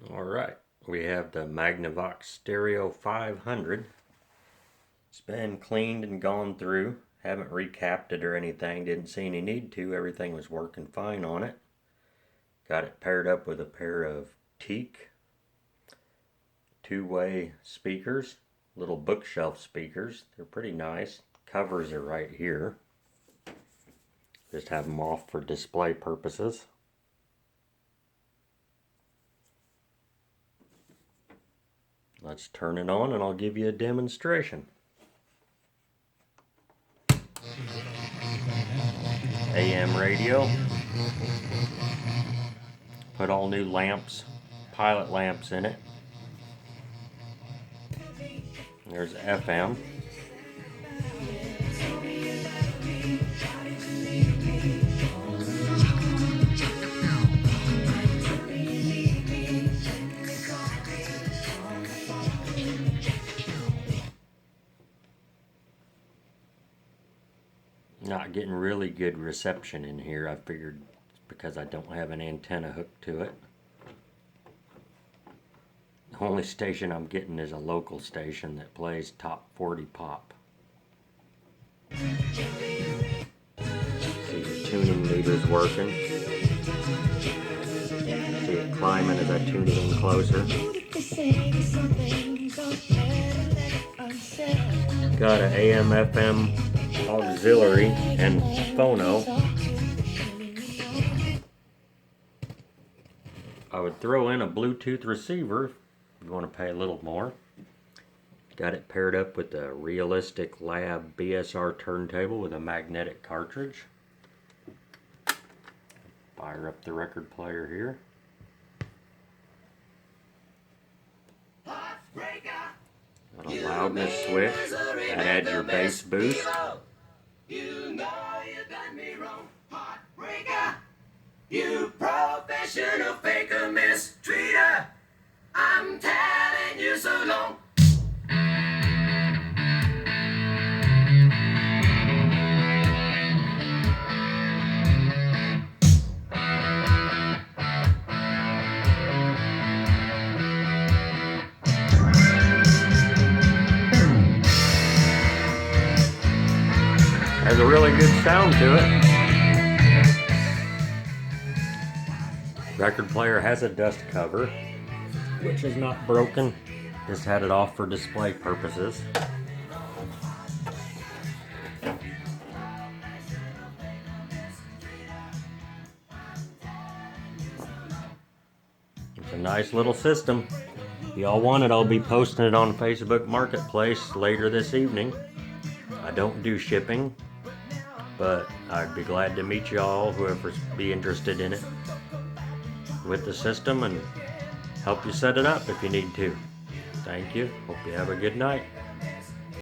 Alright, we have the Magnavox Stereo 500. It's been cleaned and gone through. Haven't recapped it or anything, didn't see any need to. Everything was working fine on it. Got it paired up with a pair of teak two-way speakers, little bookshelf speakers. They're pretty nice. Covers are right here. Just have them off for display purposes. Let's turn it on and I'll give you a demonstration. AM radio. Put all new lamps, pilot lamps in it. There's FM. Not getting really good reception in here. I figured because I don't have an antenna hooked to it. The only station I'm getting is a local station that plays top 40 pop. See, the tuning meter's working. See it climbing as I tune it in closer. Got an AM FM auxiliary and phono. I would throw in a Bluetooth receiver if you want to pay a little more. Got it paired up with the Realistic Lab BSR turntable with a magnetic cartridge. Fire up the record player here. Got a loudness switch that adds your bass boost. You know you done me wrong, heartbreaker. You professional faker, mistreater. I'm telling you so long. Has a really good sound to it. Record player has a dust cover, which is not broken. Just had it off for display purposes. It's a nice little system. If y'all want it, I'll be posting it on Facebook Marketplace later this evening. I don't do shipping, but I'd be glad to meet y'all, whoever's be interested in it, with the system and help you set it up if you need to. Thank you. Hope you have a good night.